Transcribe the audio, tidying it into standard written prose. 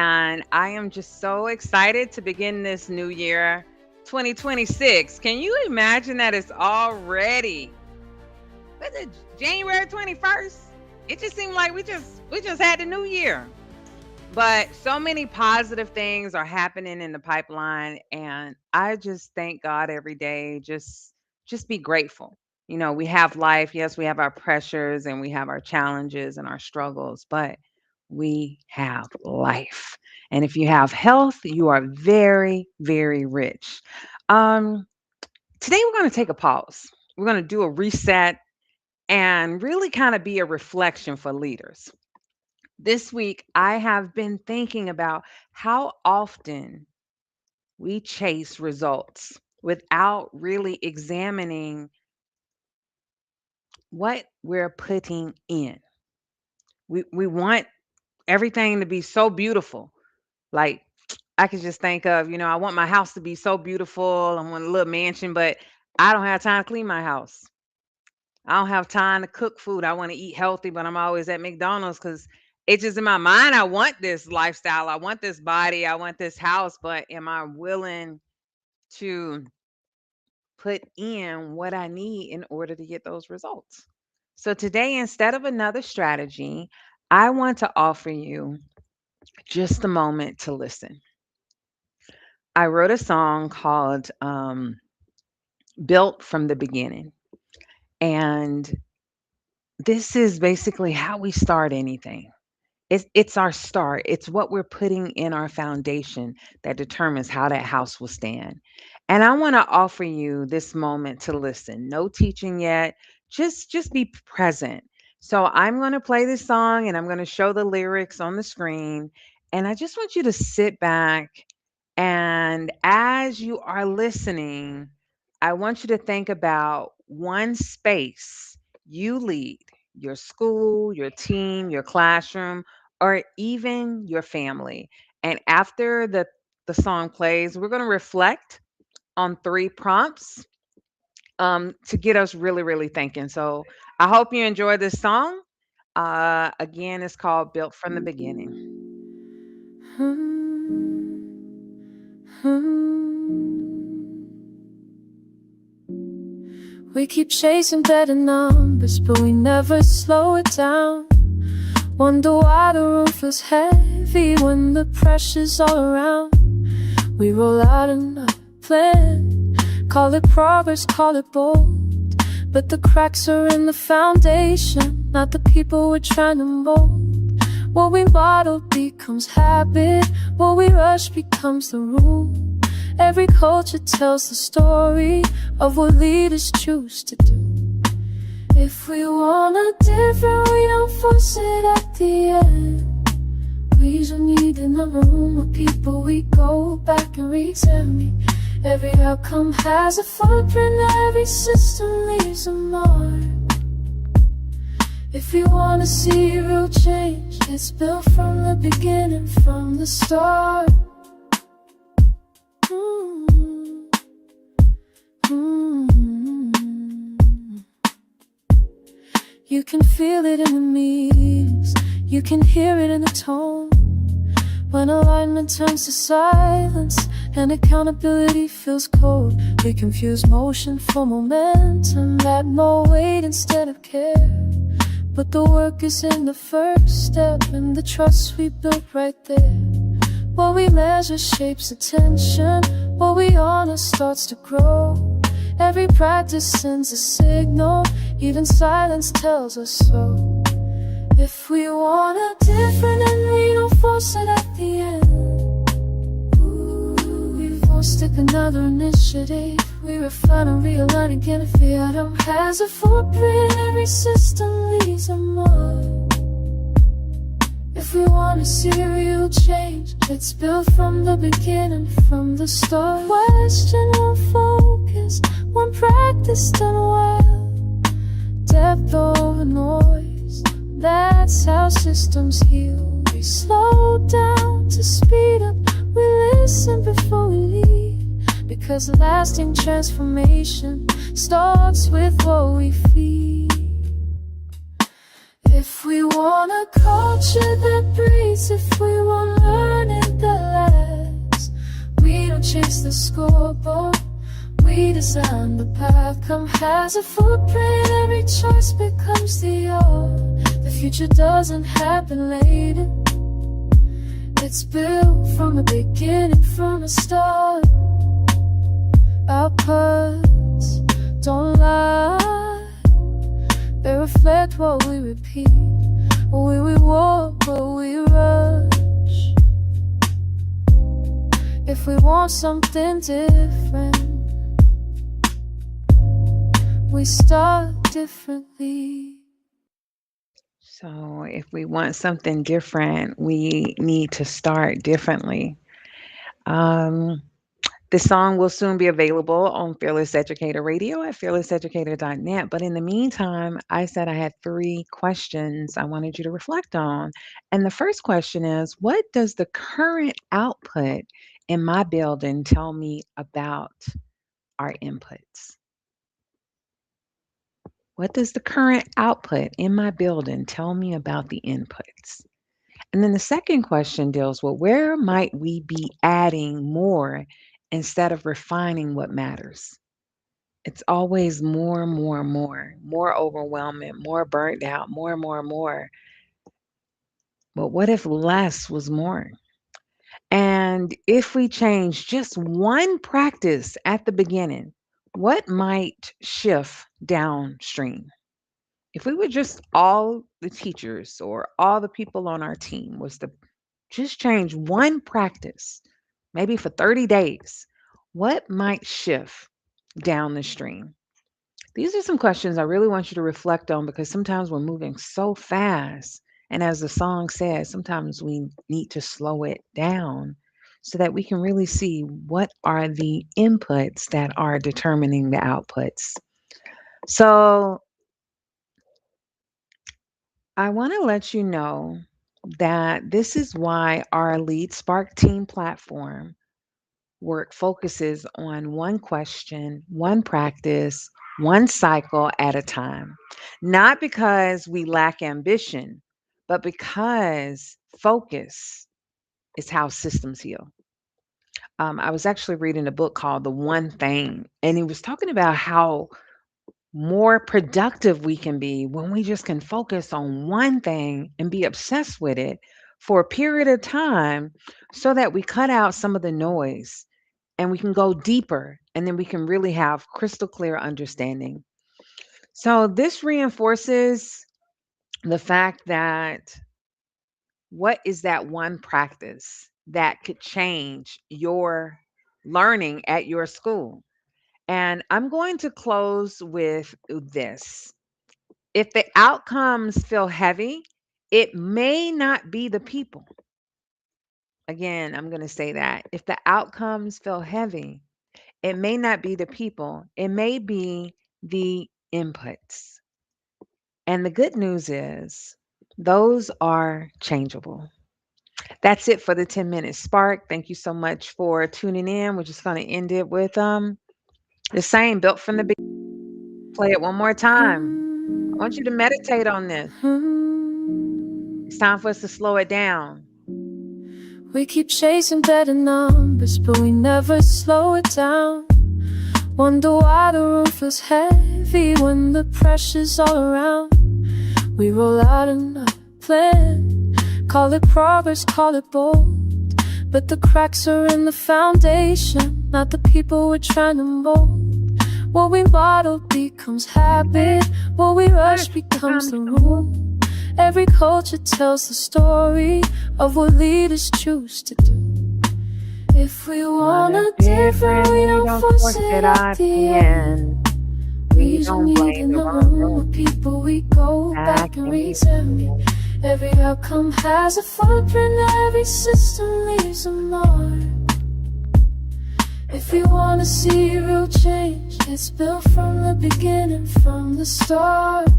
and I am just so excited to begin this new year, 2026. Can you imagine that it's already was it January 21st? It just seemed like we just had the new year. But so many positive things are happening in the pipeline, and I just thank God every day. Just be grateful. We have life. Yes, we have our pressures and we have our challenges and our struggles, but we have life. And if you have health, you are very, very rich. Um, Today we're going to take a pause. We're going to do a reset and really kind of be a reflection for leaders. This week, I have been thinking about how often we chase results without really examining what we're putting in. We want everything to be so beautiful. Like I could just think of, I want my house to be so beautiful. I want a little mansion, but I don't have time to clean my house. I don't have time to cook food. I want to eat healthy, but I'm always at McDonald's because it's just in my mind. I want this lifestyle. I want this body. I want this house, but am I willing to put in what I need in order to get those results? So today, instead of another strategy, I want to offer you just a moment to listen. I wrote a song called Built from the Beginning. And this is basically how we start anything. It's our start. It's what we're putting in our foundation that determines how that house will stand. And I want to offer you this moment to listen. No teaching yet. Just be present. So I'm going to play this song and I'm going to show the lyrics on the screen. And I just want you to sit back and as you are listening, I want you to think about one space you lead, your school, your team, your classroom, or even your family. And after the song plays, we're going to reflect on three prompts to get us really, really thinking. So I hope you enjoy this song. Again, it's called Built from the Beginning. We keep chasing better numbers, but we never slow it down. Wonder why the room feels heavy when the pressure's all around. We roll out another plan, call it progress, call it bold, but the cracks are in the foundation, not the people we're trying to mold. What we model becomes habit, what we rush becomes the rule. Every culture tells the story of what leaders choose to do. If we want a different, we don't force it at the end. We just need in a room of people we go back and re-examine. Every outcome has a footprint, every system leaves a mark. If we want to see real change, it's built from the beginning, from the start. You can feel it in the meetings, you can hear it in the tone. When alignment turns to silence and accountability feels cold, we confuse motion for momentum, add more weight instead of care. But the work is in the first step, and the trust we built right there. What we measure shapes attention, what we honor starts to grow. Every practice sends a signal, even silence tells us so. If we want a different and we don't force it at the end, we won't stick another initiative. We refine and realign again. If the atom has a footprint, every system leaves a mark. If we want to see real change, it's built from the beginning, from the start. Question, one focus, one practice done well. Depth over noise, that's how systems heal. We slow down to speed up, we listen before we lead, because lasting transformation starts with what we feed. If we want a culture that breathes, if we want learning chase the scoreboard. We design the path, come has a footprint. Every choice becomes the art. The future doesn't happen later. It's built from the beginning, from the start. Our paths don't lie. They reflect what we repeat, what we walk, what we rush. If we want something different, we start differently. So, if we want something different, we need to start differently. Um, this song will soon be available on Fearless Educator Radio at fearlesseducator.net. But in the meantime, I said I had 3 questions I wanted you to reflect on. And the first question is, what does the current output in my building tell me about our inputs? What does the current output in my building tell me about the inputs? And then the second question deals with, where might we be adding more instead of refining what matters? It's always more, more, more overwhelming, more burnt out, more, more, more. But what if less was more? And if we change just one practice at the beginning, what might shift downstream? If we were just all the teachers or all the people on our team was to just change one practice, maybe for 30 days, what might shift down the stream? These are some questions I really want you to reflect on, because sometimes we're moving so fast. And as the song says, sometimes we need to slow it down so that we can really see what are the inputs that are determining the outputs. So I want to let you know that this is why our Lead Spark Team platform work focuses on one question, one practice, one cycle at a time. Not because we lack ambition, but because focus is how systems heal. I was actually reading a book called The One Thing, and he was talking about how more productive we can be when we just can focus on one thing and be obsessed with it for a period of time, so that we cut out some of the noise and we can go deeper, and then we can really have crystal clear understanding. So this reinforces the fact that, what is that one practice that could change your learning at your school? And I'm going to close with this. If the outcomes feel heavy, it may not be the people. Again, I'm going to say that. If the outcomes feel heavy, it may not be the people, it may be the inputs. And the good news is, those are changeable. That's it for the 10-minute spark. Thank you so much for tuning in. We're just going to end it with the same, built from the beginning. Play it one more time. I want you to meditate on this. It's time for us to slow it down. We keep chasing better numbers, but we never slow it down. Wonder why the room feels heavy when the pressure's all around. We roll out another plan, call it progress, call it bold, but the cracks are in the foundation, not the people we're trying to mold. What we model becomes habit, what we rush becomes the rule. Every culture tells the story of what leaders choose to do. If we want a different, we don't force it at the end. We don't meet in the room with people, we go back and return. Every outcome has a footprint, every system leaves a mark. If we want to see real change, it's built from the beginning, from the start.